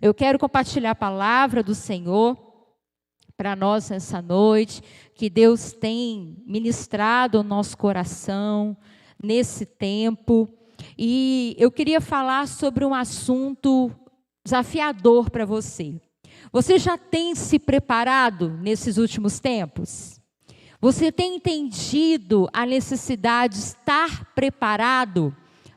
Eu quero compartilhar a palavra do Senhor para nós nessa noite, que Deus tem ministrado o nosso coração nesse tempo. E eu queria falar sobre um assunto desafiador para você. Você já tem se preparado nesses últimos tempos? Você tem entendido a necessidade de estar preparado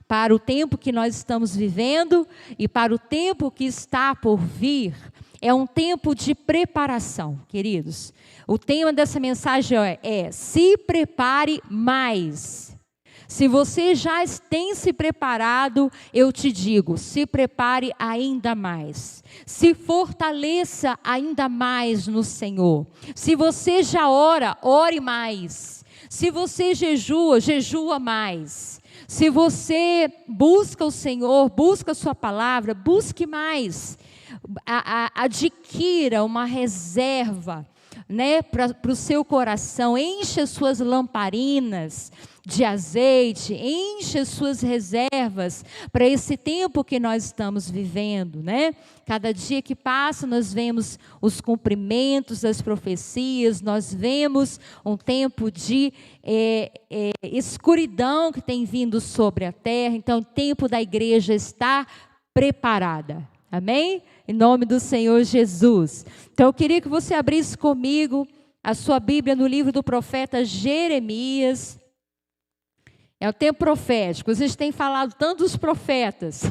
para o tempo que nós estamos vivendo e para o tempo que está por vir? É um tempo de preparação, queridos. O tema dessa mensagem é se prepare mais. Se você já tem se preparado, eu te digo, se prepare ainda mais. Se fortaleça ainda mais no Senhor. Se você já ora, ore mais. Se você jejua, jejua mais. Se você busca o Senhor, busca a sua palavra, busque mais. Adquira uma reserva, né, para o seu coração. Enche as suas lamparinas de azeite, enche as suas reservas para esse tempo que nós estamos vivendo, né? Cada dia que passa nós vemos os cumprimentos das profecias, nós vemos um tempo de escuridão que tem vindo sobre a terra. Então o tempo da igreja está preparada, amém? Em nome do Senhor Jesus. Então eu queria que você abrisse comigo a sua Bíblia no livro do profeta Jeremias. É o tempo profético. A gente tem falado tanto dos profetas,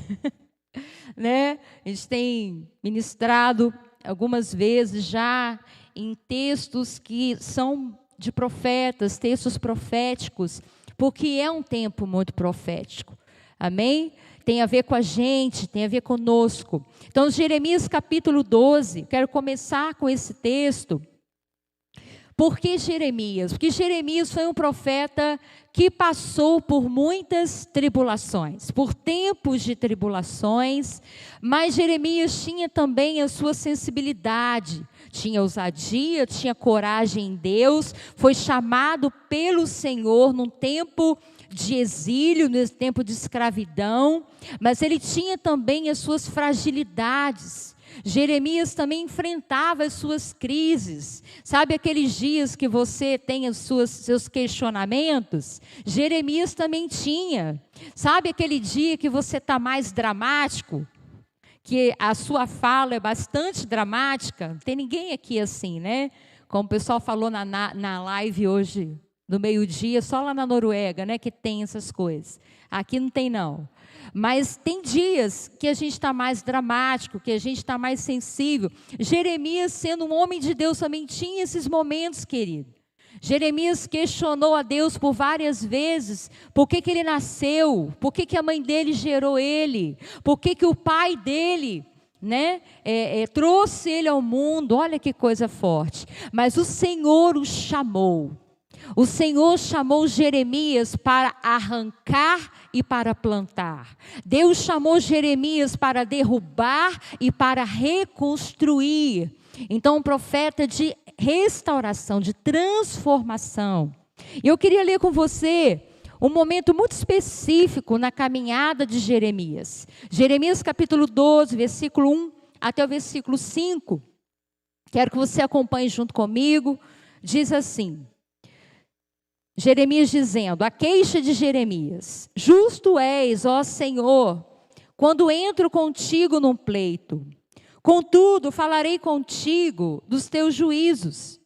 né? A gente tem ministrado algumas vezes já em textos que são de profetas, textos proféticos, porque é um tempo muito profético. Amém? Tem a ver com a gente, tem a ver conosco. Então, Jeremias capítulo 12, quero começar com esse texto. Por que Jeremias? Porque Jeremias foi um profeta que passou por muitas tribulações, por tempos de tribulações, mas Jeremias tinha também a sua sensibilidade, tinha ousadia, tinha coragem em Deus, foi chamado pelo Senhor num tempo de exílio, nesse tempo de escravidão, mas ele tinha também as suas fragilidades. Jeremias também enfrentava as suas crises. Sabe aqueles dias que você tem os seus questionamentos? Jeremias também tinha. Sabe aquele dia que você está mais dramático? Que a sua fala é bastante dramática? Não tem ninguém aqui assim, né? Como o pessoal falou na live hoje, no meio-dia, só lá na Noruega, né, que tem essas coisas. Aqui não tem, não. Mas tem dias que a gente está mais dramático, que a gente está mais sensível. Jeremias, sendo um homem de Deus, também tinha esses momentos, querido. Jeremias questionou a Deus por várias vezes, por que ele nasceu, por que a mãe dele gerou ele, por que o pai dele, né, trouxe ele ao mundo. Olha que coisa forte. Mas o Senhor o chamou. O Senhor chamou Jeremias para arrancar e para plantar. Deus chamou Jeremias para derrubar e para reconstruir. Então, um profeta de restauração, de transformação. E eu queria ler com você um momento muito específico na caminhada de Jeremias. Jeremias capítulo 12, versículo 1 até o versículo 5. Quero que você acompanhe junto comigo. Diz assim: Jeremias dizendo, a queixa de Jeremias: justo és, ó Senhor, quando entro contigo num pleito. Contudo, falarei contigo dos teus juízos.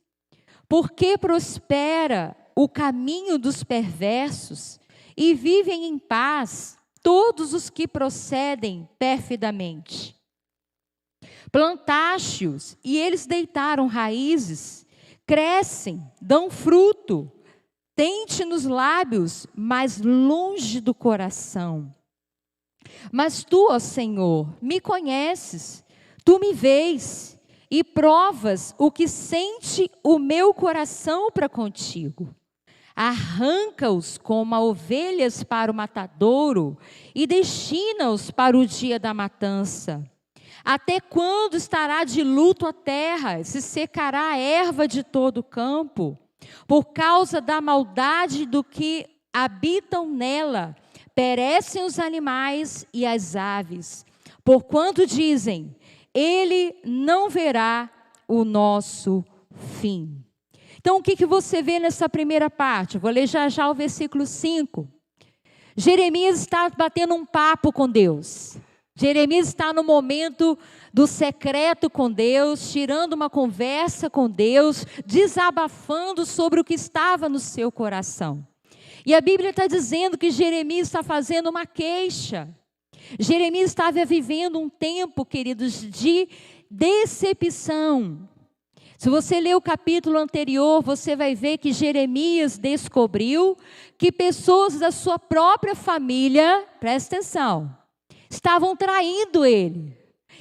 Porque prospera o caminho dos perversos e vivem em paz todos os que procedem perfidamente. Plantaste-os e eles deitaram raízes, crescem, dão fruto. Tente nos lábios, mas longe do coração. Mas tu, ó Senhor, me conheces, tu me vês e provas o que sente o meu coração para contigo. Arranca-os como a ovelhas para o matadouro e destina-os para o dia da matança. Até quando estará de luto a terra, se secará a erva de todo o campo? Por causa da maldade do que habitam nela, perecem os animais e as aves. Porquanto dizem, ele não verá o nosso fim. Então, o que você vê nessa primeira parte? Eu vou ler já o versículo 5. Jeremias está batendo um papo com Deus. Jeremias está no momento do secreto com Deus, tirando uma conversa com Deus, desabafando sobre o que estava no seu coração. E a Bíblia está dizendo que Jeremias está fazendo uma queixa. Jeremias estava vivendo um tempo, queridos, de decepção. Se você ler o capítulo anterior, você vai ver que Jeremias descobriu que pessoas da sua própria família, presta atenção, estavam traindo ele,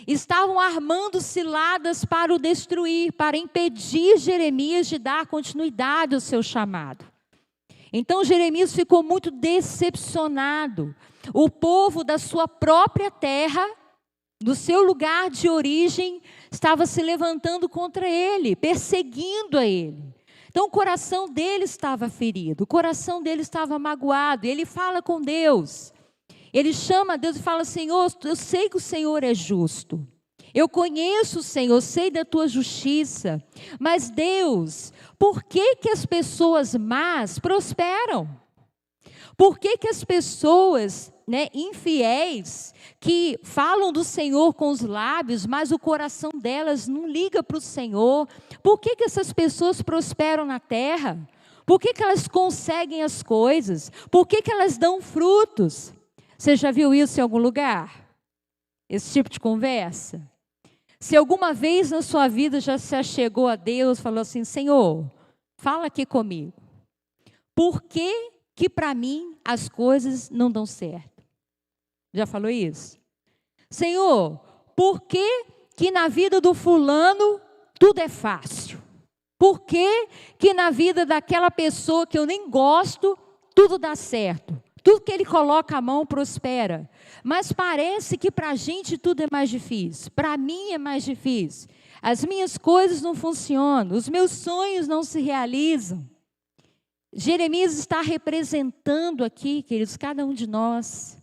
estavam armando ciladas para o destruir, para impedir Jeremias de dar continuidade ao seu chamado. Então Jeremias ficou muito decepcionado. O povo da sua própria terra, do seu lugar de origem, estava se levantando contra ele, perseguindo a ele. Então o coração dele estava ferido, o coração dele estava magoado, e ele fala com Deus. Ele chama a Deus e fala: Senhor, eu sei que o Senhor é justo. Eu conheço o Senhor, sei da tua justiça. Mas Deus, por que as pessoas más prosperam? Por que as pessoas, infiéis, que falam do Senhor com os lábios, mas o coração delas não liga para o Senhor? Por que essas pessoas prosperam na terra? Por que elas conseguem as coisas? Por que elas dão frutos? Você já viu isso em algum lugar? Esse tipo de conversa? Se alguma vez na sua vida já se achegou a Deus, falou assim: Senhor, fala aqui comigo. Por que para mim as coisas não dão certo? Já falou isso? Senhor, por que na vida do fulano tudo é fácil? Por que na vida daquela pessoa que eu nem gosto, tudo dá certo? Tudo que ele coloca a mão prospera. Mas parece que para a gente tudo é mais difícil. Para mim é mais difícil. As minhas coisas não funcionam. Os meus sonhos não se realizam. Jeremias está representando aqui, queridos, cada um de nós,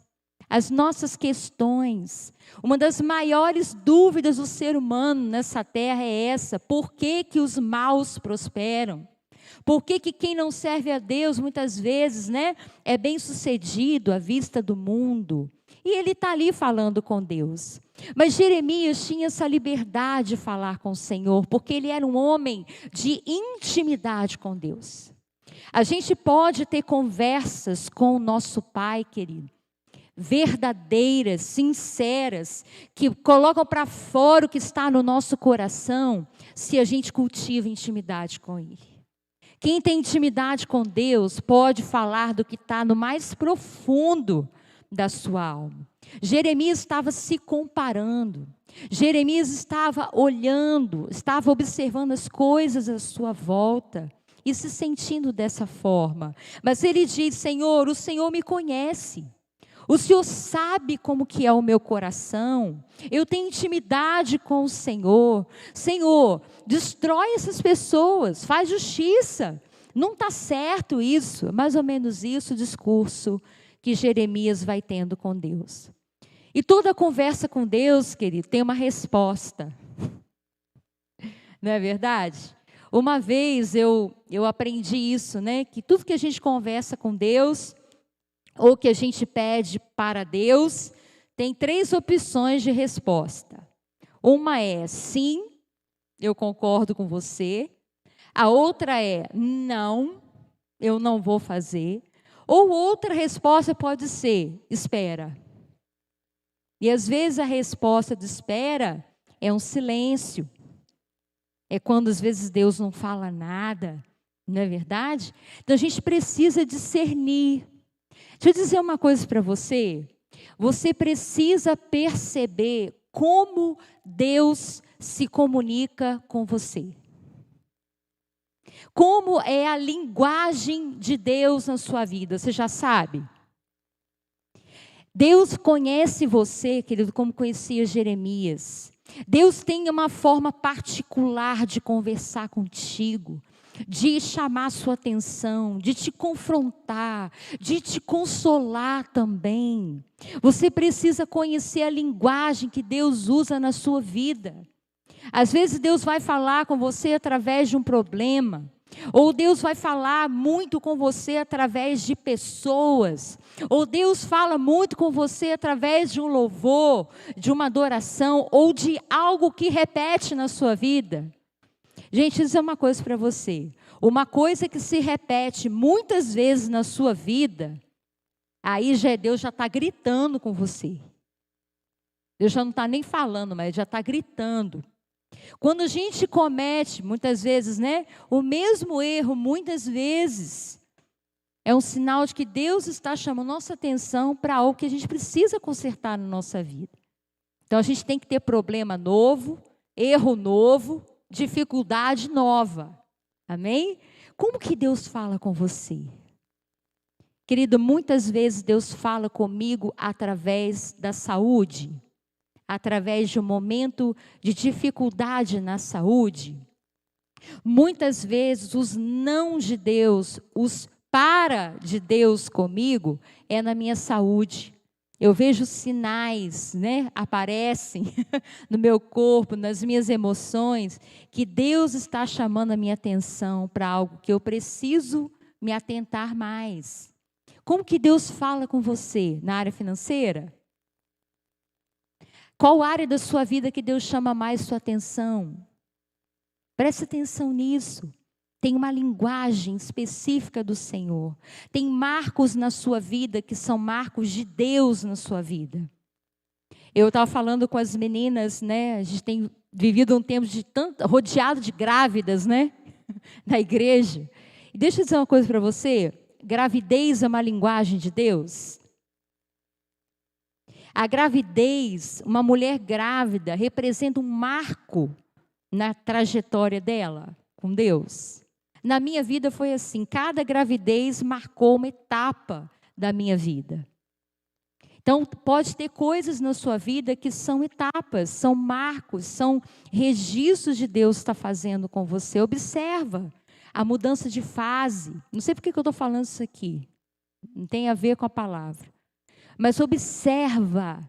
as nossas questões. Uma das maiores dúvidas do ser humano nessa terra é essa: por que os maus prosperam? Por que quem não serve a Deus muitas vezes, é bem sucedido à vista do mundo? E ele está ali falando com Deus. Mas Jeremias tinha essa liberdade de falar com o Senhor, porque ele era um homem de intimidade com Deus. A gente pode ter conversas com o nosso Pai, querido, verdadeiras, sinceras, que colocam para fora o que está no nosso coração, se a gente cultiva intimidade com Ele. Quem tem intimidade com Deus pode falar do que está no mais profundo da sua alma. Jeremias estava se comparando. Jeremias estava olhando, estava observando as coisas à sua volta e se sentindo dessa forma. Mas ele diz: Senhor, o Senhor me conhece. O Senhor sabe como que é o meu coração. Eu tenho intimidade com o Senhor. Senhor, destrói essas pessoas, faz justiça. Não está certo isso. Mais ou menos isso o discurso que Jeremias vai tendo com Deus. E toda conversa com Deus, querido, tem uma resposta. Não é verdade? Uma vez eu aprendi isso, que tudo que a gente conversa com Deus, ou que a gente pede para Deus, tem 3 opções de resposta. Uma é: sim, eu concordo com você. A outra é: não, eu não vou fazer. Ou outra resposta pode ser: espera. E às vezes a resposta de espera é um silêncio. É quando às vezes Deus não fala nada, não é verdade? Então a gente precisa discernir. Deixa eu dizer uma coisa para você. Você precisa perceber como Deus se comunica com você. Como é a linguagem de Deus na sua vida, você já sabe? Deus conhece você, querido, como conhecia Jeremias. Deus tem uma forma particular de conversar contigo. de chamar a sua atenção, de te confrontar, de te consolar também. Você precisa conhecer a linguagem que Deus usa na sua vida. Às vezes Deus vai falar com você através de um problema, ou Deus vai falar muito com você através de pessoas, ou Deus fala muito com você através de um louvor, de uma adoração, ou de algo que repete na sua vida. Gente, isso é uma coisa para você. Uma coisa que se repete muitas vezes na sua vida, aí Deus já está gritando com você. Deus já não está nem falando, mas já está gritando. Quando a gente comete, muitas vezes, o mesmo erro, muitas vezes, é um sinal de que Deus está chamando nossa atenção para algo que a gente precisa consertar na nossa vida. Então, a gente tem que ter problema novo, erro novo, dificuldade nova. Amém? Como que Deus fala com você? Querido, muitas vezes Deus fala comigo através da saúde, através de um momento de dificuldade na saúde. Muitas vezes os não de Deus, os para de Deus comigo, é na minha saúde. Eu vejo sinais, aparecem no meu corpo, nas minhas emoções, que Deus está chamando a minha atenção para algo que eu preciso me atentar mais. Como que Deus fala com você na área financeira? Qual área da sua vida que Deus chama mais sua atenção? Preste atenção nisso. Tem uma linguagem específica do Senhor. Tem marcos na sua vida que são marcos de Deus na sua vida. Eu estava falando com as meninas, a gente tem vivido um tempo rodeado de grávidas, na igreja. E deixa eu dizer uma coisa para você. Gravidez é uma linguagem de Deus. A gravidez, uma mulher grávida, representa um marco na trajetória dela com Deus. Na minha vida foi assim, cada gravidez marcou uma etapa da minha vida. Então, pode ter coisas na sua vida que são etapas, são marcos, são registros de Deus está fazendo com você. Observa a mudança de fase. Não sei por que eu estou falando isso aqui, não tem a ver com a palavra. Mas observa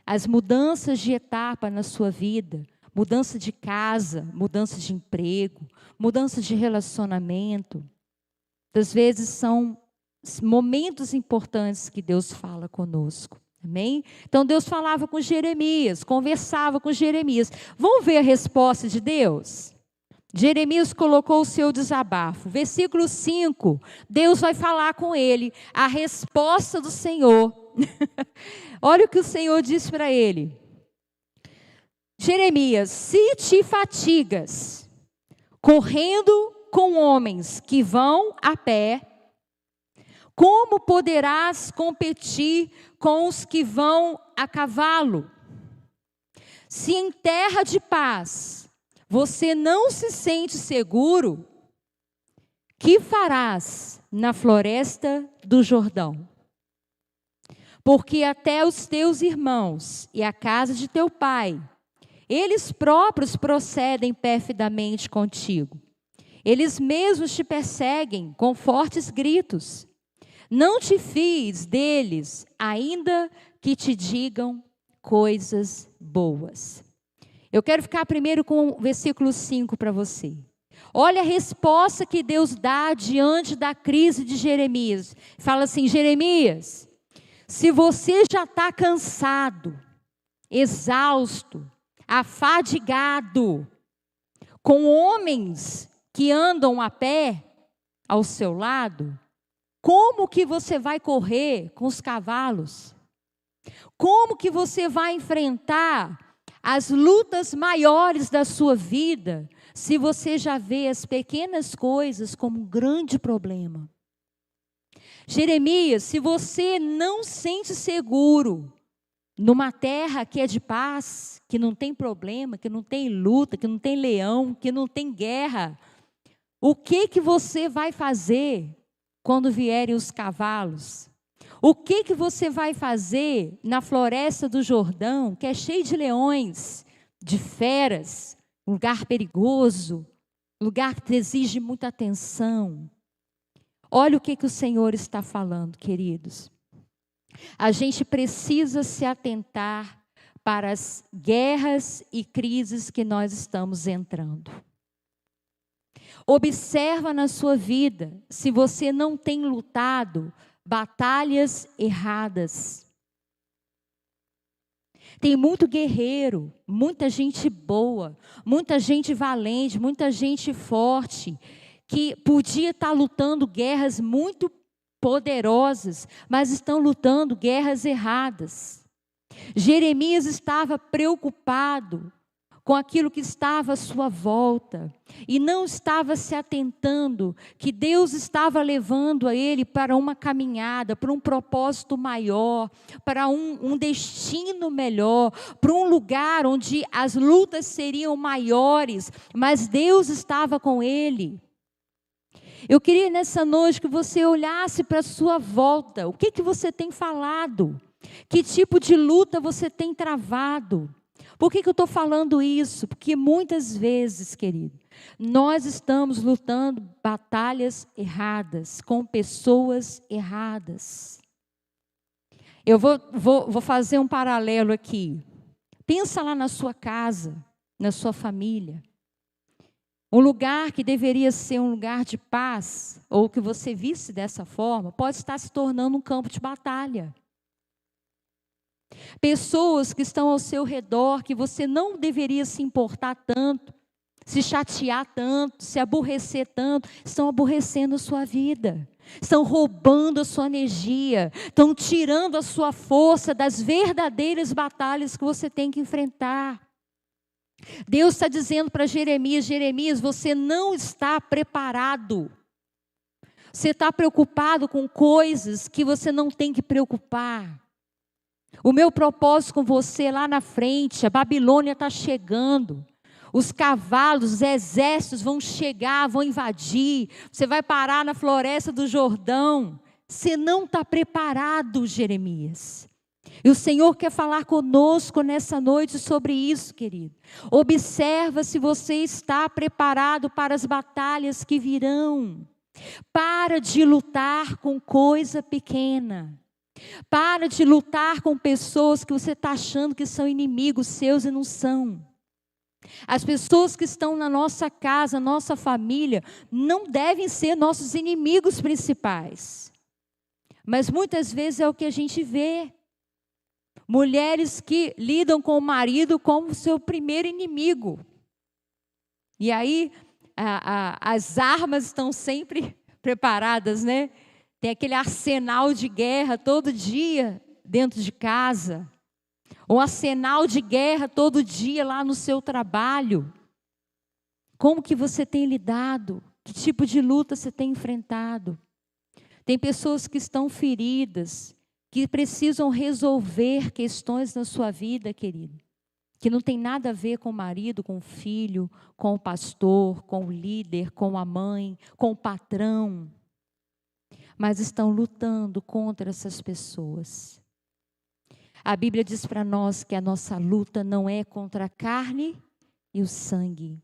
as mudanças de etapa na sua vida, mudança de casa, mudança de emprego, mudança de relacionamento. Às vezes são momentos importantes que Deus fala conosco. Amém? Então Deus falava com Jeremias, conversava com Jeremias. Vamos ver a resposta de Deus? Jeremias colocou o seu desabafo. Versículo 5, Deus vai falar com ele. A resposta do Senhor. Olha o que o Senhor diz para ele. Jeremias, se te fatigas, correndo com homens que vão a pé, como poderás competir com os que vão a cavalo? Se em terra de paz você não se sente seguro, que farás na floresta do Jordão? Porque até os teus irmãos e a casa de teu pai, eles próprios procedem perfidamente contigo. Eles mesmos te perseguem com fortes gritos. Não te fies deles, ainda que te digam coisas boas. Eu quero ficar primeiro com o versículo 5 para você. Olha a resposta que Deus dá diante da crise de Jeremias. Fala assim, Jeremias, se você já está cansado, exausto, afadigado, com homens que andam a pé ao seu lado, como que você vai correr com os cavalos? Como que você vai enfrentar as lutas maiores da sua vida, se você já vê as pequenas coisas como um grande problema? Jeremias, se você não sente seguro numa terra que é de paz, que não tem problema, que não tem luta, que não tem leão, que não tem guerra, o que você vai fazer quando vierem os cavalos? O que você vai fazer na floresta do Jordão, que é cheio de leões, de feras, um lugar perigoso? lugar que exige muita atenção. Olha o que o Senhor está falando, queridos. A gente precisa se atentar para as guerras e crises que nós estamos entrando. Observa na sua vida se você não tem lutado batalhas erradas. Tem muito guerreiro, muita gente boa, muita gente valente, muita gente forte, que podia estar lutando guerras muito poderosas, mas estão lutando guerras erradas. Jeremias estava preocupado com aquilo que estava à sua volta e não estava se atentando que Deus estava levando a ele para uma caminhada, para um propósito maior, para um destino melhor, para um lugar onde as lutas seriam maiores, mas Deus estava com ele. Eu queria nessa noite que você olhasse para a sua volta. O que você tem falado? Que tipo de luta você tem travado? Por que eu estou falando isso? Porque muitas vezes, querido, nós estamos lutando batalhas erradas, com pessoas erradas. Eu vou fazer um paralelo aqui. Pensa lá na sua casa, na sua família. Um lugar que deveria ser um lugar de paz, ou que você visse dessa forma, pode estar se tornando um campo de batalha. Pessoas que estão ao seu redor, que você não deveria se importar tanto, se chatear tanto, se aborrecer tanto, estão aborrecendo a sua vida, estão roubando a sua energia, estão tirando a sua força das verdadeiras batalhas que você tem que enfrentar. Deus está dizendo para Jeremias: Jeremias, você não está preparado. Você está preocupado com coisas que você não tem que preocupar. O meu propósito com você lá na frente, a Babilônia está chegando. Os cavalos, os exércitos vão chegar, vão invadir. Você vai parar na floresta do Jordão. Você não está preparado, Jeremias. E o Senhor quer falar conosco nessa noite sobre isso, querido. Observa se você está preparado para as batalhas que virão. Para de lutar com coisa pequena. Para de lutar com pessoas que você está achando que são inimigos seus e não são. As pessoas que estão na nossa casa, nossa família, não devem ser nossos inimigos principais. Mas muitas vezes é o que a gente vê. Mulheres que lidam com o marido como seu primeiro inimigo. E aí, as armas estão sempre preparadas, né? Tem aquele arsenal de guerra todo dia dentro de casa. Um arsenal de guerra todo dia lá no seu trabalho. Como que você tem lidado? Que tipo de luta você tem enfrentado? Tem pessoas que estão feridas, que precisam resolver questões na sua vida, querido, que não tem nada a ver com o marido, com o filho, com o pastor, com o líder, com a mãe, com o patrão, mas estão lutando contra essas pessoas. A Bíblia diz para nós que a nossa luta não é contra a carne e o sangue.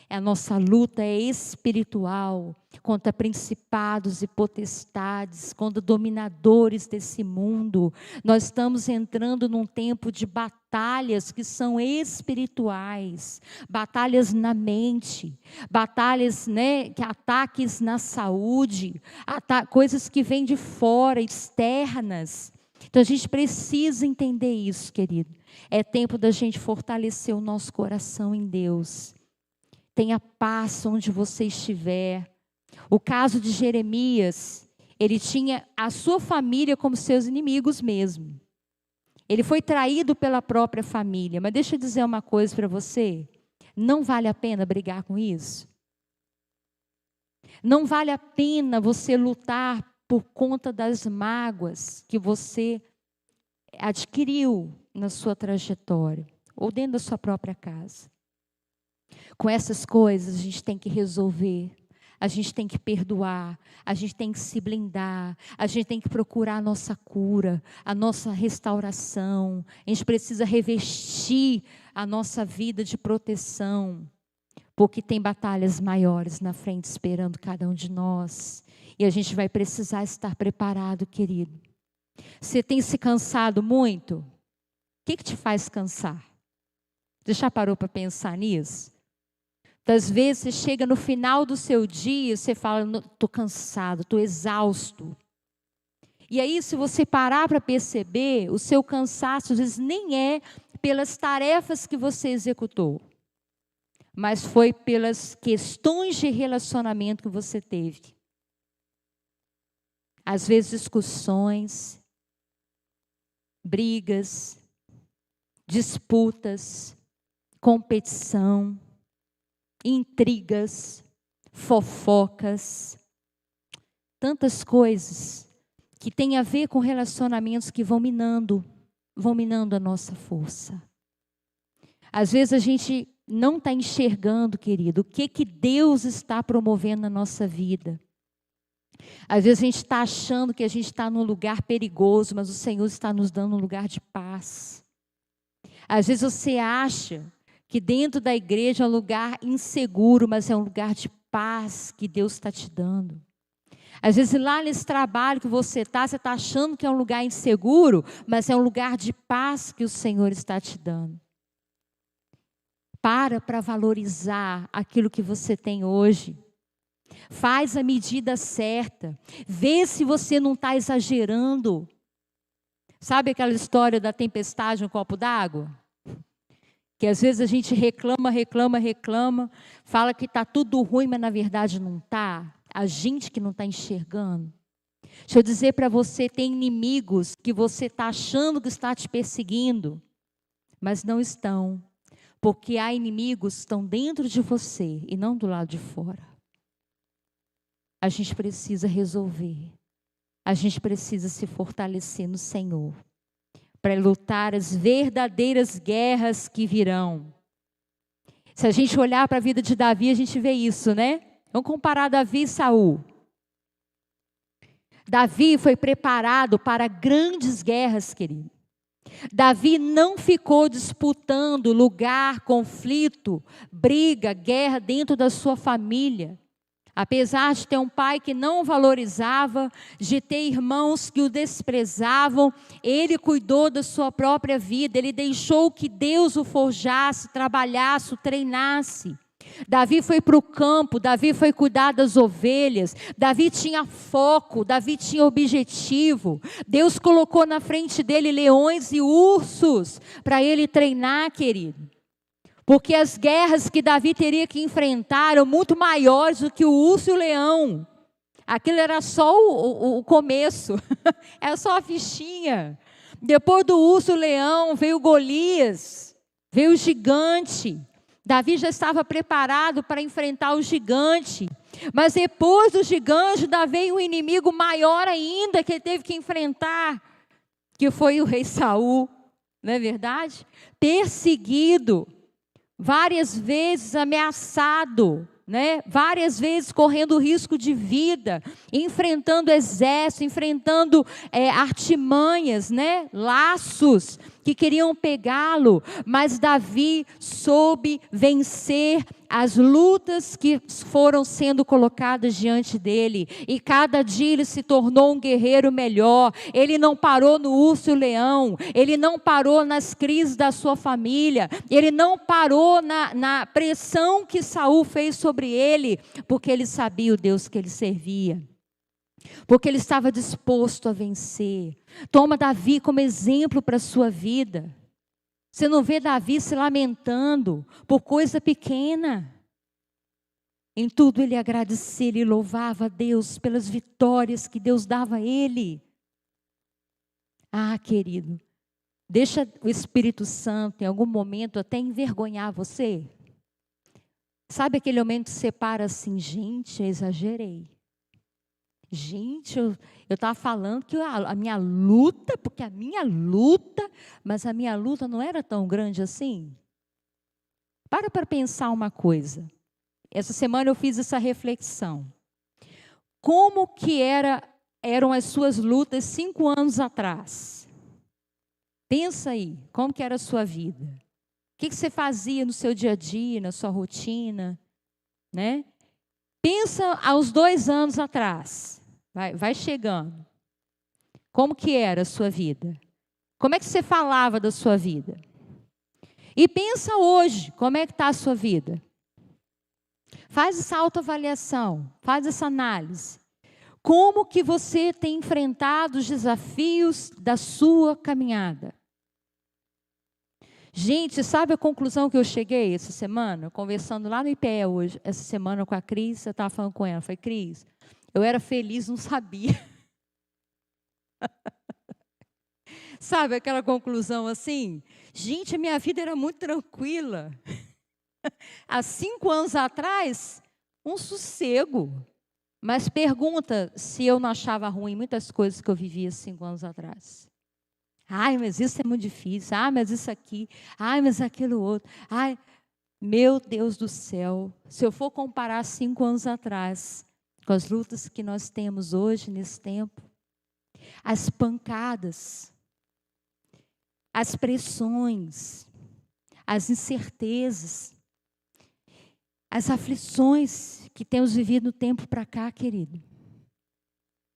A nossa luta é espiritual, contra principados e potestades, contra dominadores desse mundo. Nós estamos entrando num tempo de batalhas que são espirituais, batalhas na mente, batalhas, que ataques na saúde, coisas que vêm de fora, externas. Então a gente precisa entender isso, querido. É tempo da gente fortalecer o nosso coração em Deus. Tenha paz onde você estiver. O caso de Jeremias, ele tinha a sua família como seus inimigos mesmo. Ele foi traído pela própria família. Mas deixa eu dizer uma coisa para você. Não vale a pena brigar com isso. Não vale a pena você lutar por conta das mágoas que você adquiriu na sua trajetória, ou dentro da sua própria casa. Com essas coisas a gente tem que resolver, a gente tem que perdoar, a gente tem que se blindar, a gente tem que procurar a nossa cura, a nossa restauração. A gente precisa revestir a nossa vida de proteção, porque tem batalhas maiores na frente esperando cada um de nós. E a gente vai precisar estar preparado, querido. Você tem se cansado muito? O que te faz cansar? Você já parou para pensar nisso? Às vezes você chega no final do seu dia, você fala, estou cansado, estou exausto. E aí, se você parar para perceber, o seu cansaço às vezes nem é pelas tarefas que você executou, mas foi pelas questões de relacionamento que você teve. Às vezes discussões, brigas, disputas, competição, intrigas, fofocas, tantas coisas que têm a ver com relacionamentos que vão minando a nossa força. Às vezes a gente não está enxergando, querido, o que Deus está promovendo na nossa vida. Às vezes a gente está achando que a gente está num lugar perigoso, mas o Senhor está nos dando um lugar de paz. Às vezes você acha que dentro da igreja é um lugar inseguro, mas é um lugar de paz que Deus está te dando. Às vezes lá nesse trabalho que você está achando que é um lugar inseguro, mas é um lugar de paz que o Senhor está te dando. Para valorizar aquilo que você tem hoje. Faz a medida certa. Vê se você não está exagerando. Sabe aquela história da tempestade no copo d'água? Que às vezes a gente reclama, fala que está tudo ruim, mas na verdade não está. A gente que não está enxergando. Deixa eu dizer para você, tem inimigos que você está achando que está te perseguindo, mas não estão. Porque há inimigos que estão dentro de você e não do lado de fora. A gente precisa resolver. A gente precisa se fortalecer no Senhor. Para lutar as verdadeiras guerras que virão. Se a gente olhar para a vida de Davi, a gente vê isso, né? Vamos comparar Davi e Saul. Davi foi preparado para grandes guerras, querido. Davi não ficou disputando lugar, conflito, briga, guerra dentro da sua família. Apesar de ter um pai que não o valorizava, de ter irmãos que o desprezavam, ele cuidou da sua própria vida, ele deixou que Deus o forjasse, trabalhasse, o treinasse. Davi foi para o campo, Davi foi cuidar das ovelhas, Davi tinha foco, Davi tinha objetivo. Deus colocou na frente dele leões e ursos para ele treinar, querido. Porque as guerras que Davi teria que enfrentar eram muito maiores do que o urso e o leão. Aquilo era só o começo, era só a fichinha. Depois do urso e o leão veio Golias, veio o gigante. Davi já estava preparado para enfrentar o gigante. Mas depois do gigante, ainda veio um inimigo maior ainda que ele teve que enfrentar, que foi o rei Saul, não é verdade? Perseguido. Várias vezes ameaçado, né? Várias vezes correndo risco de vida, enfrentando exército, enfrentando artimanhas, né? Laços que queriam pegá-lo, mas Davi soube vencer as lutas que foram sendo colocadas diante dele, e cada dia ele se tornou um guerreiro melhor. Ele não parou no urso e o leão, ele não parou nas crises da sua família, ele não parou na pressão que Saul fez sobre ele, porque ele sabia o Deus que ele servia. Porque ele estava disposto a vencer. Toma Davi como exemplo para a sua vida. Você não vê Davi se lamentando por coisa pequena. Em tudo ele agradecia, ele louvava a Deus pelas vitórias que Deus dava a ele. Ah, querido, deixa o Espírito Santo em algum momento até envergonhar você. Sabe aquele momento que você para assim, gente, eu exagerei. Gente, eu estava falando que a minha luta, mas a minha luta não era tão grande assim. Para pensar uma coisa. Essa semana eu fiz essa reflexão. Como que eram as suas lutas 5 anos atrás? Pensa aí, como que era a sua vida? O que você fazia no seu dia a dia, na sua rotina? né? Pensa aos 2 anos atrás, vai chegando. Como que era a sua vida? Como é que você falava da sua vida? E pensa hoje, como é que está a sua vida? Faz essa autoavaliação, faz essa análise. Como que você tem enfrentado os desafios da sua caminhada? Gente, sabe a conclusão que eu cheguei essa semana? Conversando lá no IPE hoje, essa semana com a Cris, eu estava falando com ela. Falei, Cris, eu era feliz, não sabia. Sabe aquela conclusão assim? Gente, a minha vida era muito tranquila. Há 5 anos atrás, um sossego. Mas pergunta se eu não achava ruim muitas coisas que eu vivia 5 anos atrás. Ai, mas isso é muito difícil. Ai, mas isso aqui. Ai, mas aquilo outro. Ai, meu Deus do céu. Se eu for comparar 5 anos atrás com as lutas que nós temos hoje, nesse tempo, as pancadas, as pressões, as incertezas, as aflições que temos vivido no tempo para cá, querido,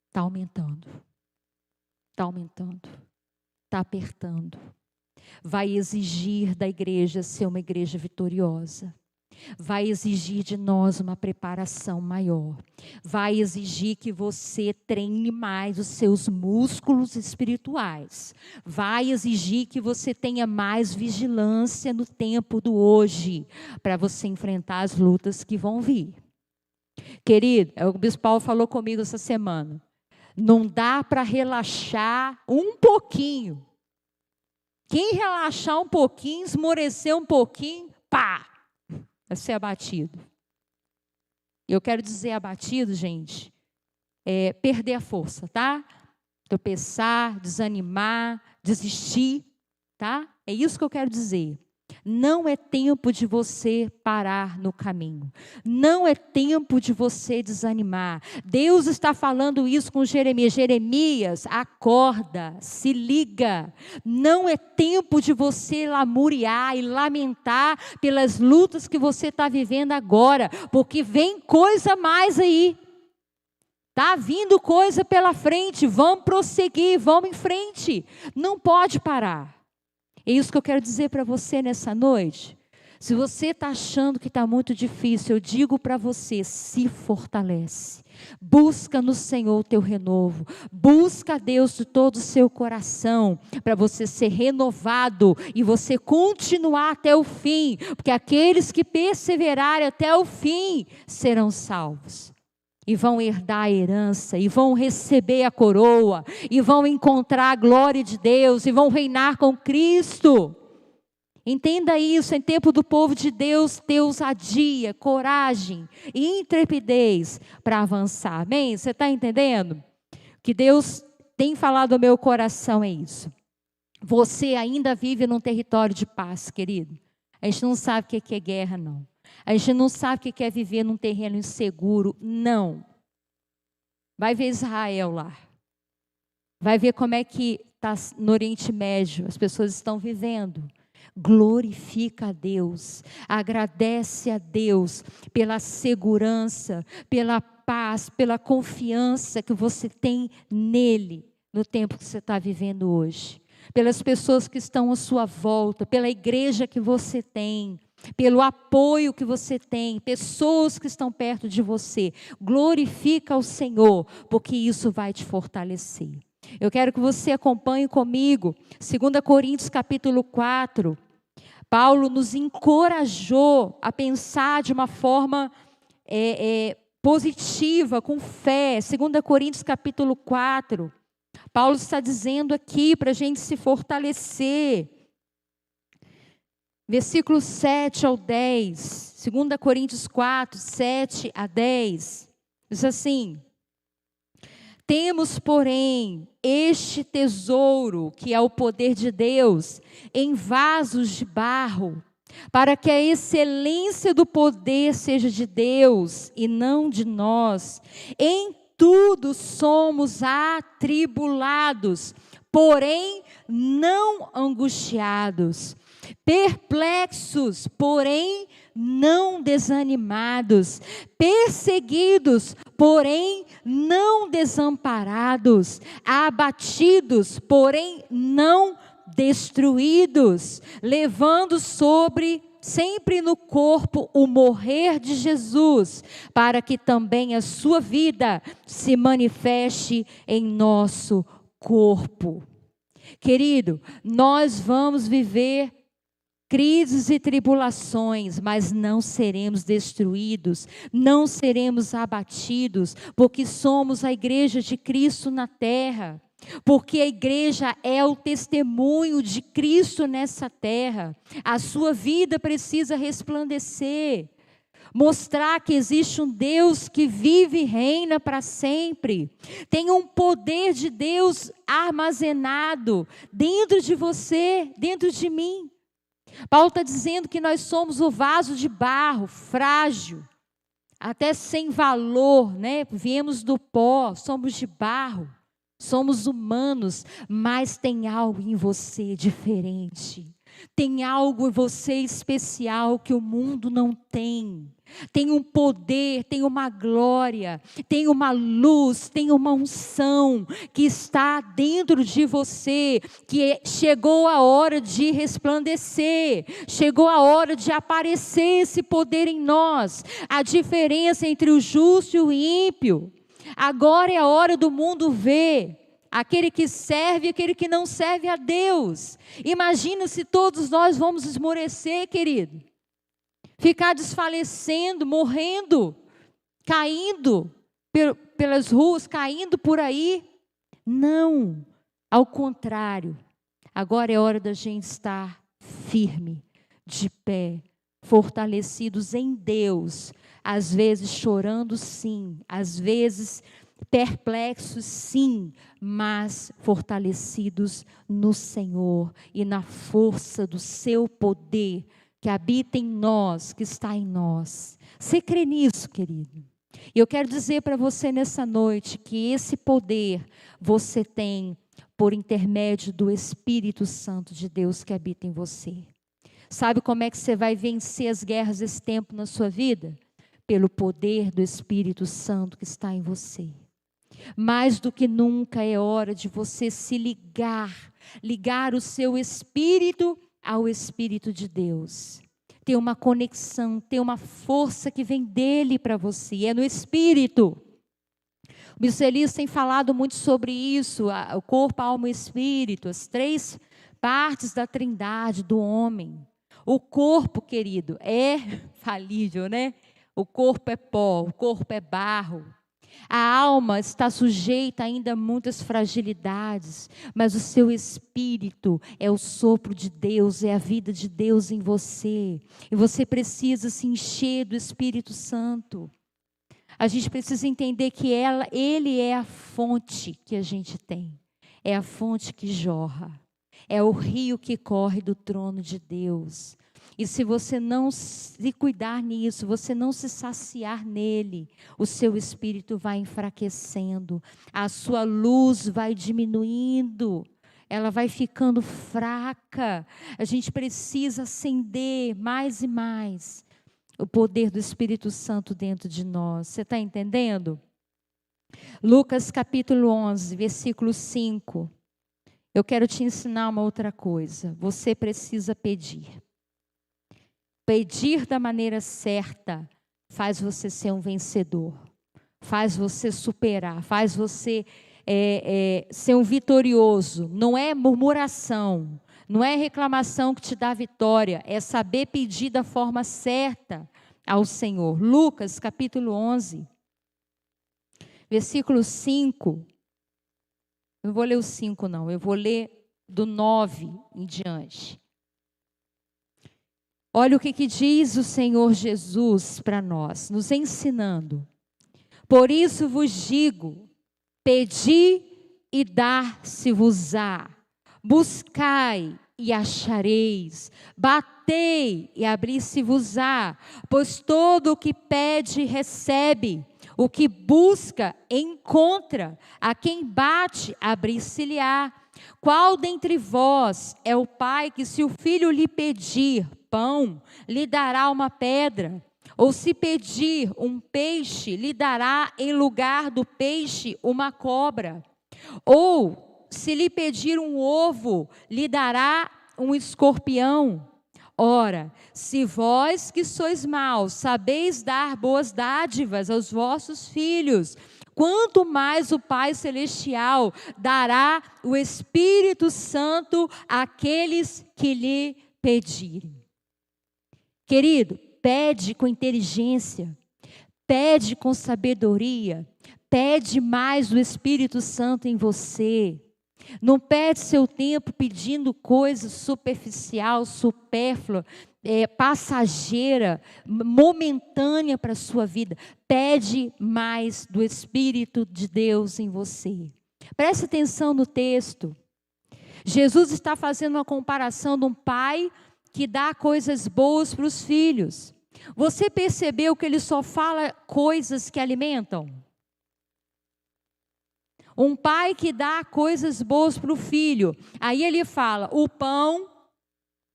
está aumentando. Está aumentando. Está apertando. Vai exigir da igreja ser uma igreja vitoriosa. Vai exigir de nós uma preparação maior. Vai exigir que você treine mais os seus músculos espirituais. Vai exigir que você tenha mais vigilância no tempo do hoje, para você enfrentar as lutas que vão vir. Querido, o bispo Paulo falou comigo essa semana. Não dá para relaxar um pouquinho. Quem relaxar um pouquinho, esmorecer um pouquinho, pá, vai ser abatido. Eu quero dizer abatido, gente, é perder a força, tá? Tropeçar, desanimar, desistir, tá? É isso que eu quero dizer. Não é tempo de você parar no caminho. Não é tempo de você desanimar. Deus está falando isso com Jeremias. Jeremias, acorda, se liga. Não é tempo de você lamuriar e lamentar pelas lutas que você está vivendo agora, porque vem coisa mais aí. Está vindo coisa pela frente. Vamos prosseguir, vamos em frente. Não pode parar. É isso que eu quero dizer para você nessa noite. Se você está achando que está muito difícil, eu digo para você, se fortalece. Busca no Senhor o teu renovo. Busca a Deus de todo o seu coração, para você ser renovado e você continuar até o fim. Porque aqueles que perseverarem até o fim serão salvos. E vão herdar a herança, e vão receber a coroa, e vão encontrar a glória de Deus, e vão reinar com Cristo. Entenda isso, em tempo do povo de Deus, ter ousadia, coragem e intrepidez para avançar. Amém? Você está entendendo? O que Deus tem falado ao meu coração é isso. Você ainda vive num território de paz, querido. A gente não sabe o que é guerra, não. A gente não sabe o que é viver num terreno inseguro, não. Vai ver Israel lá. Vai ver como é que está no Oriente Médio, as pessoas estão vivendo. Glorifica a Deus, agradece a Deus pela segurança, pela paz, pela confiança que você tem nele, no tempo que você está vivendo hoje. Pelas pessoas que estão à sua volta, pela igreja que você tem, pelo apoio que você tem, pessoas que estão perto de você. Glorifica ao Senhor, porque isso vai te fortalecer. Eu quero que você acompanhe comigo, 2 Coríntios capítulo 4. Paulo nos encorajou a pensar de uma forma positiva, com fé. 2 Coríntios capítulo 4. Paulo está dizendo aqui para a gente se fortalecer. Versículo 7 ao 10, 2 Coríntios 4, 7 a 10, diz assim: temos, porém, este tesouro, que é o poder de Deus, em vasos de barro, para que a excelência do poder seja de Deus e não de nós. Em tudo somos atribulados, porém não angustiados. Perplexos, porém não desanimados, perseguidos, porém não desamparados, abatidos, porém não destruídos, levando sempre no corpo o morrer de Jesus, para que também a sua vida se manifeste em nosso corpo. Querido, nós vamos viver crises e tribulações, mas não seremos destruídos, não seremos abatidos, porque somos a igreja de Cristo na terra. Porque a igreja é o testemunho de Cristo nessa terra. A sua vida precisa resplandecer, mostrar que existe um Deus que vive e reina para sempre. Tem um poder de Deus armazenado dentro de você, dentro de mim. Paulo está dizendo que nós somos o vaso de barro, frágil, até sem valor, né? Viemos do pó, somos de barro. Somos humanos, mas tem algo em você diferente. Tem algo em você especial que o mundo não tem. Tem um poder, tem uma glória, tem uma luz, tem uma unção que está dentro de você, que chegou a hora de resplandecer, chegou a hora de aparecer esse poder em nós. A diferença entre o justo e o ímpio. Agora é a hora do mundo ver aquele que serve e aquele que não serve a Deus. Imagina se todos nós vamos esmorecer, querido. Ficar desfalecendo, morrendo, caindo pelas ruas, caindo por aí. Não, ao contrário. Agora é hora da gente estar firme, de pé, fortalecidos em Deus. Às vezes chorando sim, às vezes perplexos sim, mas fortalecidos no Senhor e na força do seu poder que habita em nós, que está em nós. Você crê nisso, querido? E eu quero dizer para você nessa noite que esse poder você tem por intermédio do Espírito Santo de Deus que habita em você. Sabe como é que você vai vencer as guerras desse tempo na sua vida? Pelo poder do Espírito Santo que está em você. Mais do que nunca é hora de você se ligar o seu espírito ao Espírito de Deus. Ter uma conexão, ter uma força que vem dele para você, é no Espírito. O Bispo tem falado muito sobre isso, o corpo, a alma e o Espírito, as três partes da trindade do homem. O corpo, querido, é falível, né? O corpo é pó, o corpo é barro. A alma está sujeita ainda a muitas fragilidades, mas o seu espírito é o sopro de Deus, é a vida de Deus em você. E você precisa se encher do Espírito Santo. A gente precisa entender que Ele é a fonte que a gente tem. É a fonte que jorra. É o rio que corre do trono de Deus. E se você não se cuidar nisso, você não se saciar nele, o seu espírito vai enfraquecendo, a sua luz vai diminuindo, ela vai ficando fraca. A gente precisa acender mais e mais o poder do Espírito Santo dentro de nós. Você está entendendo? Lucas capítulo 11, versículo 5. Eu quero te ensinar uma outra coisa. Você precisa pedir. Pedir da maneira certa faz você ser um vencedor, faz você superar, faz você ser um vitorioso. Não é murmuração, não é reclamação que te dá vitória, é saber pedir da forma certa ao Senhor. Lucas capítulo 11, versículo 5. Não vou ler o 5 não, eu vou ler do 9 em diante. Olha o que diz o Senhor Jesus para nós, nos ensinando. Por isso vos digo, pedi e dar-se-vos-á, buscai e achareis, batei e abrir-se-vos-á, pois todo o que pede recebe, o que busca encontra, a quem bate abrir-se-lhe-á. Qual dentre vós é o pai que, se o filho lhe pedir pão, lhe dará uma pedra. Ou se pedir um peixe, lhe dará em lugar do peixe uma cobra. Ou se lhe pedir um ovo, lhe dará um escorpião. Ora, se vós que sois maus, sabeis dar boas dádivas aos vossos filhos, quanto mais o Pai Celestial dará o Espírito Santo àqueles que lhe pedirem. Querido, pede com inteligência, pede com sabedoria, pede mais do Espírito Santo em você. Não perde seu tempo pedindo coisa superficial, supérflua, passageira, momentânea para a sua vida. Pede mais do Espírito de Deus em você. Preste atenção no texto. Jesus está fazendo uma comparação de um pai que dá coisas boas para os filhos. Você percebeu que ele só fala coisas que alimentam? Um pai que dá coisas boas para o filho. Aí ele fala o pão,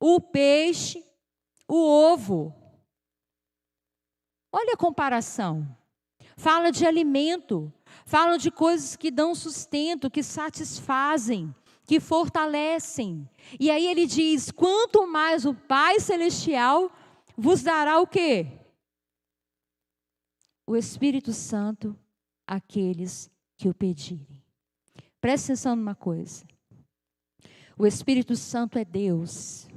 o peixe, o ovo. Olha a comparação. Fala de alimento. Fala de coisas que dão sustento, que satisfazem, que fortalecem. E aí ele diz, quanto mais o Pai Celestial vos dará o quê? O Espírito Santo àqueles que o pedirem. Presta atenção numa coisa. O Espírito Santo é Deus.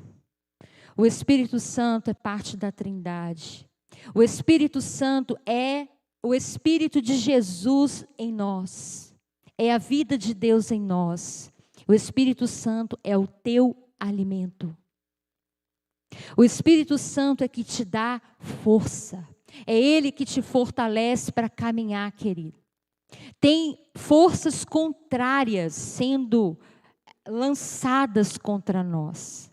O Espírito Santo é parte da Trindade. O Espírito Santo é o Espírito de Jesus em nós. É a vida de Deus em nós. O Espírito Santo é o teu alimento. O Espírito Santo é que te dá força. É Ele que te fortalece para caminhar, querido. Tem forças contrárias sendo lançadas contra nós,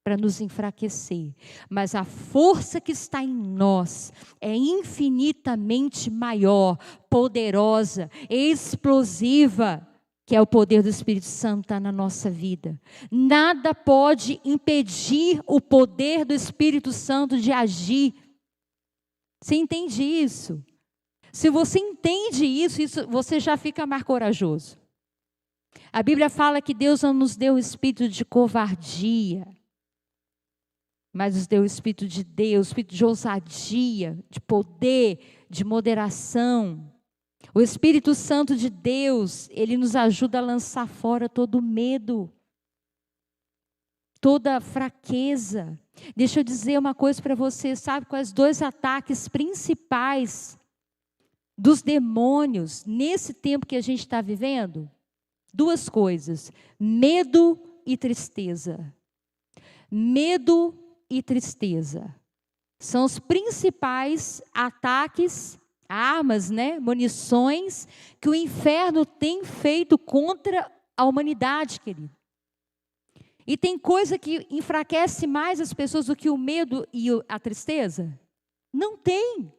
para nos enfraquecer. Mas a força que está em nós é infinitamente maior, poderosa, explosiva, que é o poder do Espírito Santo está na nossa vida. Nada pode impedir o poder do Espírito Santo de agir. Você entende isso? Se você entende isso, você já fica mais corajoso. A Bíblia fala que Deus não nos deu o espírito de covardia, mas nos deu o espírito de Deus, o espírito de ousadia, de poder, de moderação. O Espírito Santo de Deus, ele nos ajuda a lançar fora todo medo, toda fraqueza. Deixa eu dizer uma coisa para você, sabe quais dois ataques principais dos demônios nesse tempo que a gente está vivendo? Duas coisas: medo e tristeza. Medo e tristeza são os principais ataques, armas, munições que o inferno tem feito contra a humanidade, querido. E tem coisa que enfraquece mais as pessoas do que o medo e a tristeza? Não tem.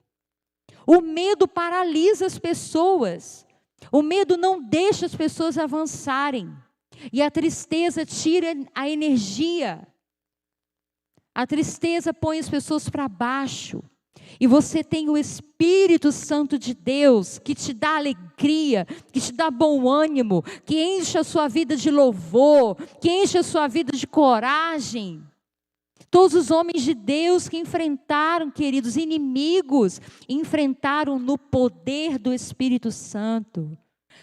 O medo paralisa as pessoas. O medo não deixa as pessoas avançarem. E a tristeza tira a energia. A tristeza põe as pessoas para baixo. E você tem o Espírito Santo de Deus que te dá alegria, que te dá bom ânimo, que enche a sua vida de louvor, que enche a sua vida de coragem. Todos os homens de Deus que enfrentaram, queridos, inimigos, enfrentaram no poder do Espírito Santo.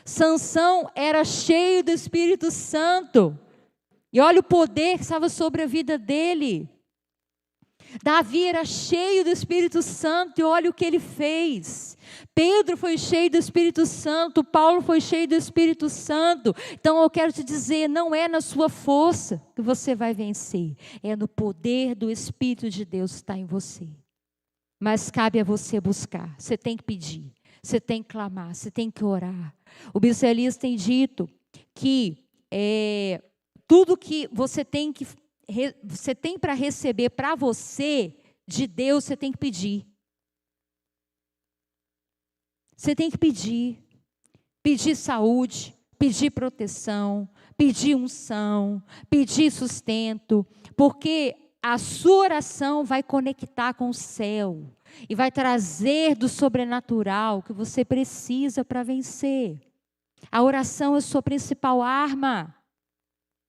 Sansão era cheio do Espírito Santo. E olha o poder que estava sobre a vida dele. Davi era cheio do Espírito Santo e olha o que ele fez. Pedro foi cheio do Espírito Santo, Paulo foi cheio do Espírito Santo. Então eu quero te dizer, não é na sua força que você vai vencer, é no poder do Espírito de Deus que está em você. Mas cabe a você buscar, você tem que pedir, você tem que clamar, você tem que orar. O bispo Elias tem dito que tudo que você tem para receber para você, de Deus, você tem que pedir. Você tem que pedir. Pedir saúde, pedir proteção, pedir unção, pedir sustento. Porque a sua oração vai conectar com o céu e vai trazer do sobrenatural que você precisa para vencer. A oração é a sua principal arma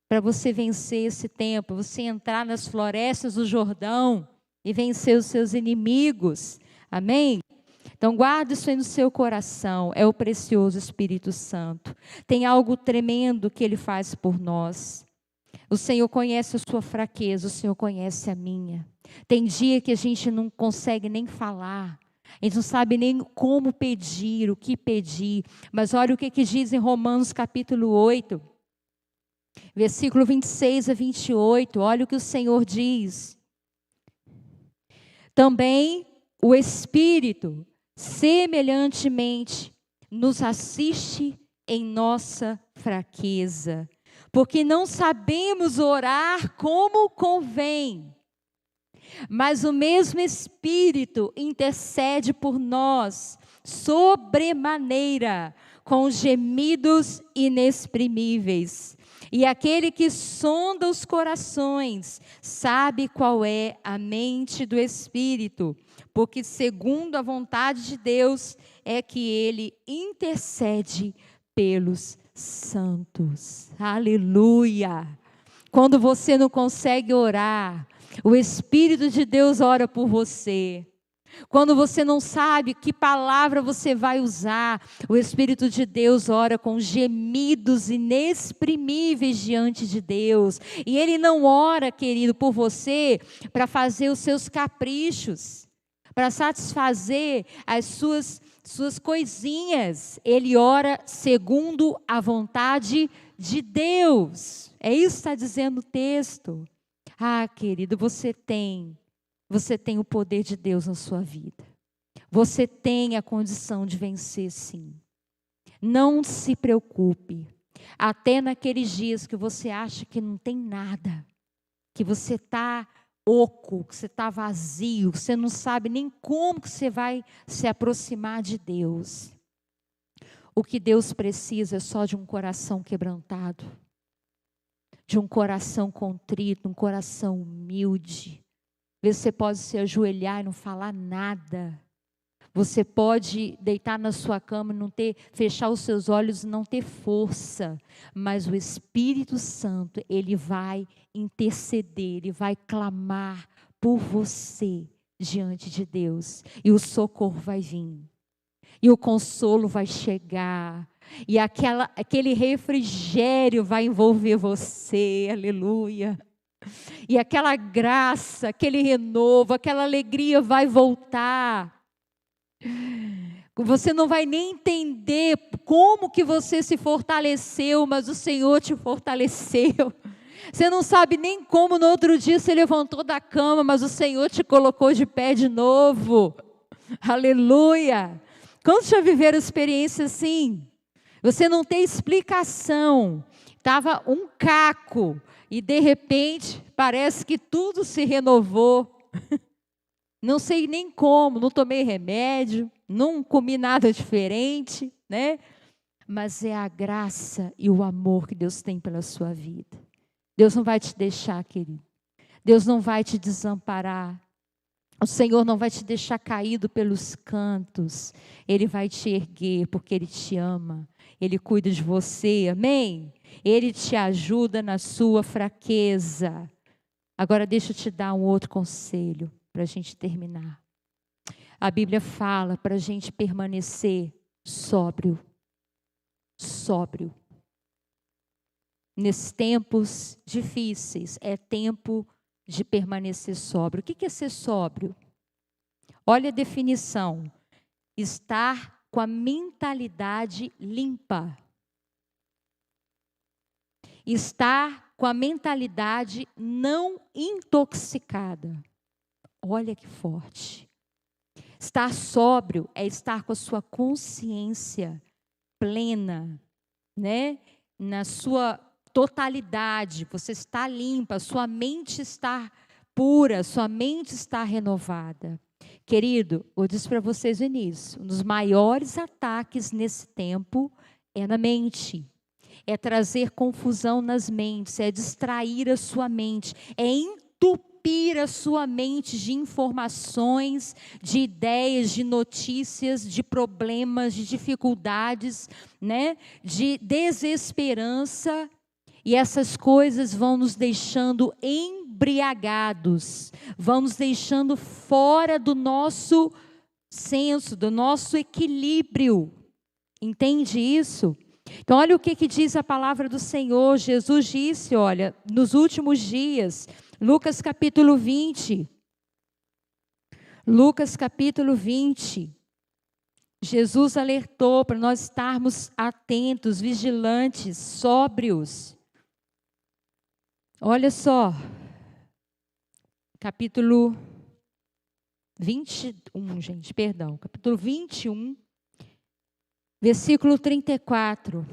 para você vencer esse tempo, você entrar nas florestas do Jordão e vencer os seus inimigos. Amém? Então guarde isso aí no seu coração, é o precioso Espírito Santo. Tem algo tremendo que Ele faz por nós. O Senhor conhece a sua fraqueza, o Senhor conhece a minha. Tem dia que a gente não consegue nem falar, a gente não sabe nem como pedir, o que pedir. Mas olha o que diz em Romanos capítulo 8, versículo 26 a 28, olha o que o Senhor diz. Também o Espírito, semelhantemente, nos assiste em nossa fraqueza, porque não sabemos orar como convém, mas o mesmo Espírito intercede por nós, sobremaneira, com gemidos inexprimíveis. E aquele que sonda os corações, sabe qual é a mente do Espírito, porque segundo a vontade de Deus, é que Ele intercede pelos santos. Aleluia! Quando você não consegue orar, o Espírito de Deus ora por você. Quando você não sabe que palavra você vai usar, o Espírito de Deus ora com gemidos inexprimíveis diante de Deus. E Ele não ora, querido, por você para fazer os seus caprichos, para satisfazer as suas coisinhas. Ele ora segundo a vontade de Deus. É isso que está dizendo o texto. Ah, querido, você tem o poder de Deus na sua vida. Você tem a condição de vencer, sim. Não se preocupe. Até naqueles dias que você acha que não tem nada, que você está oco, que você está vazio, que você não sabe nem como que você vai se aproximar de Deus. O que Deus precisa é só de um coração quebrantado, de um coração contrito, um coração humilde. Você pode se ajoelhar e não falar nada. Você pode deitar na sua cama e fechar os seus olhos e não ter força. Mas o Espírito Santo, Ele vai interceder, Ele vai clamar por você diante de Deus. E o socorro vai vir. E o consolo vai chegar. E aquele refrigério vai envolver você. Aleluia. E aquela graça, aquele renovo, aquela alegria vai voltar. Você não vai nem entender como que você se fortaleceu, mas o Senhor te fortaleceu. Você não sabe nem como no outro dia você levantou da cama, mas o Senhor te colocou de pé de novo. Aleluia! Quantos já viveram experiência assim? Você não tem explicação. Estava um caco. E de repente, parece que tudo se renovou. Não sei nem como, não tomei remédio, não comi nada diferente, né? Mas é a graça e o amor que Deus tem pela sua vida. Deus não vai te deixar, querido. Deus não vai te desamparar. O Senhor não vai te deixar caído pelos cantos. Ele vai te erguer porque Ele te ama. Ele cuida de você, amém? Ele te ajuda na sua fraqueza. Agora deixa eu te dar um outro conselho para a gente terminar. A Bíblia fala para a gente permanecer sóbrio. Sóbrio. Nesses tempos difíceis, é tempo de permanecer sóbrio. O que é ser sóbrio? Olha a definição. Estar com a mentalidade limpa. Estar com a mentalidade não intoxicada. Olha que forte. Estar sóbrio é estar com a sua consciência plena, né? Na sua totalidade, você está limpa, sua mente está pura, sua mente está renovada. Querido, eu disse para vocês no início, um dos maiores ataques nesse tempo é na mente. É trazer confusão nas mentes, é distrair a sua mente, é entupir entupir a sua mente de informações, de ideias, de notícias, de problemas, de dificuldades, né? De desesperança. E essas coisas vão nos deixando embriagados, vão nos deixando fora do nosso senso, do nosso equilíbrio. Entende isso? Então, olha o que diz a palavra do Senhor. Jesus disse, olha, nos últimos dias, Lucas capítulo 20. Lucas capítulo 20. Jesus alertou para nós estarmos atentos, vigilantes, sóbrios. Olha só, capítulo 21, gente, perdão, capítulo 21, versículo 34,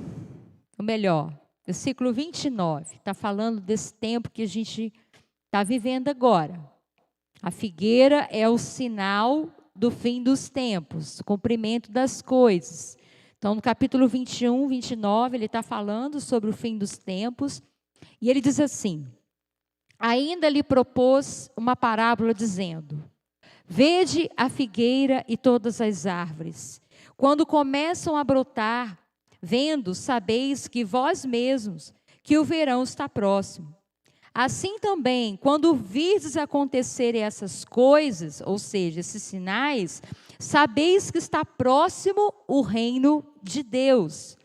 ou melhor, versículo 29, está falando desse tempo que a gente está vivendo agora. A figueira é o sinal do fim dos tempos, do cumprimento das coisas. Então, no capítulo 21, 29, ele está falando sobre o fim dos tempos. E ele diz assim: ainda lhe propôs uma parábola dizendo: vede a figueira e todas as árvores. Quando começam a brotar, vendo, sabeis que vós mesmos, que o verão está próximo. Assim também, quando virdes acontecerem essas coisas, ou seja, esses sinais, sabeis que está próximo o reino de Deus.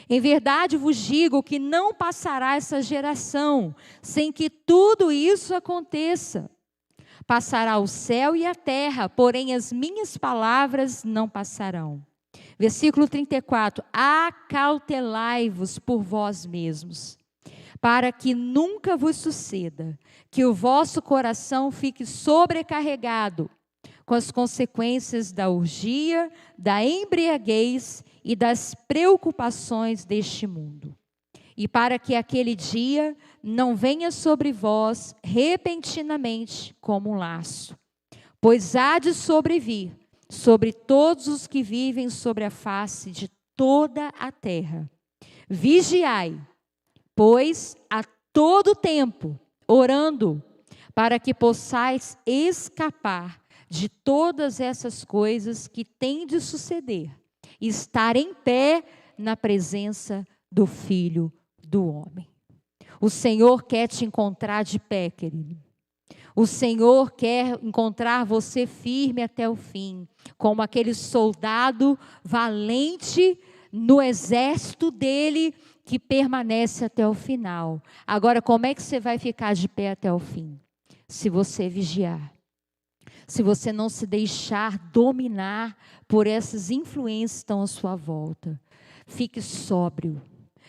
Em verdade vos digo que não passará essa geração sem que tudo isso aconteça. Passará o céu e a terra, porém as minhas palavras não passarão. Versículo 34, acautelai-vos por vós mesmos, para que nunca vos suceda que o vosso coração fique sobrecarregado com as consequências da orgia, da embriaguez e das preocupações deste mundo. E para que aquele dia não venha sobre vós repentinamente como um laço, pois há de sobrevir sobre todos os que vivem sobre a face de toda a terra. Vigiai, pois a todo tempo, orando, para que possais escapar de todas essas coisas que têm de suceder, e estar em pé na presença do Filho do Homem. O Senhor quer te encontrar de pé, querido. O Senhor quer encontrar você firme até o fim, como aquele soldado valente no exército dele, que permanece até o final. Agora, como é que você vai ficar de pé até o fim? Se você vigiar. Se você não se deixar dominar por essas influências que estão à sua volta. Fique sóbrio,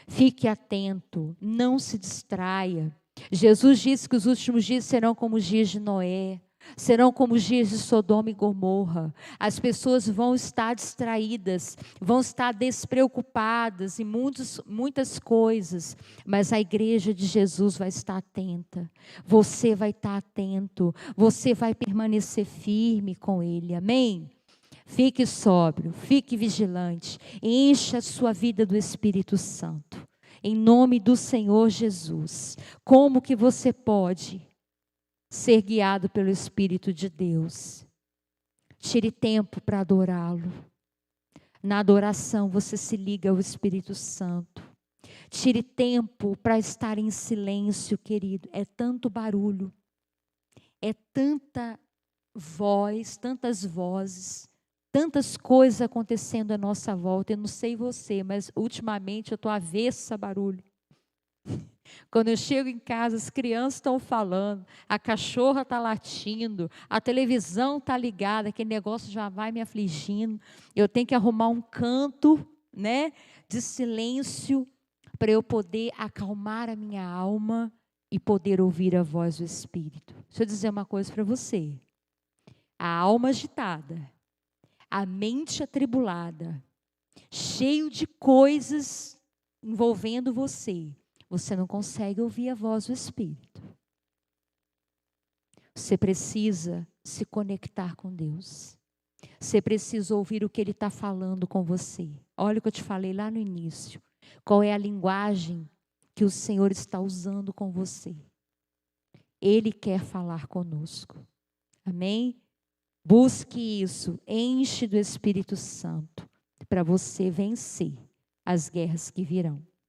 fique atento, não se distraia. Jesus disse que os últimos dias serão como os dias de Noé, serão como os dias de Sodoma e Gomorra. As pessoas vão estar distraídas, vão estar despreocupadas em muitas coisas, mas a igreja de Jesus vai estar atenta. Você vai estar atento, você vai permanecer firme com Ele, amém? Fique sóbrio, fique vigilante, encha a sua vida do Espírito Santo, em nome do Senhor Jesus. Como que você pode ser guiado pelo Espírito de Deus? Tire tempo para adorá-lo. Na adoração você se liga ao Espírito Santo. Tire tempo para estar em silêncio, querido. É tanto barulho, é tanta voz, tantas vozes, tantas coisas acontecendo à nossa volta. Eu não sei você, mas ultimamente eu estou avessa a barulho. Quando eu chego em casa, as crianças estão falando, a cachorra está latindo, a televisão está ligada, aquele negócio já vai me afligindo. Eu tenho que arrumar um canto, né, de silêncio para eu poder acalmar a minha alma e poder ouvir a voz do Espírito. Deixa eu dizer uma coisa para você. A alma agitada, a mente atribulada, cheio de coisas envolvendo você, você não consegue ouvir a voz do Espírito. Você precisa se conectar com Deus. Você precisa ouvir o que Ele está falando com você. Olha o que eu te falei lá no início. Qual é a linguagem que o Senhor está usando com você? Ele quer falar conosco. Amém? Busque isso, enche do Espírito Santo para você vencer as guerras que virão.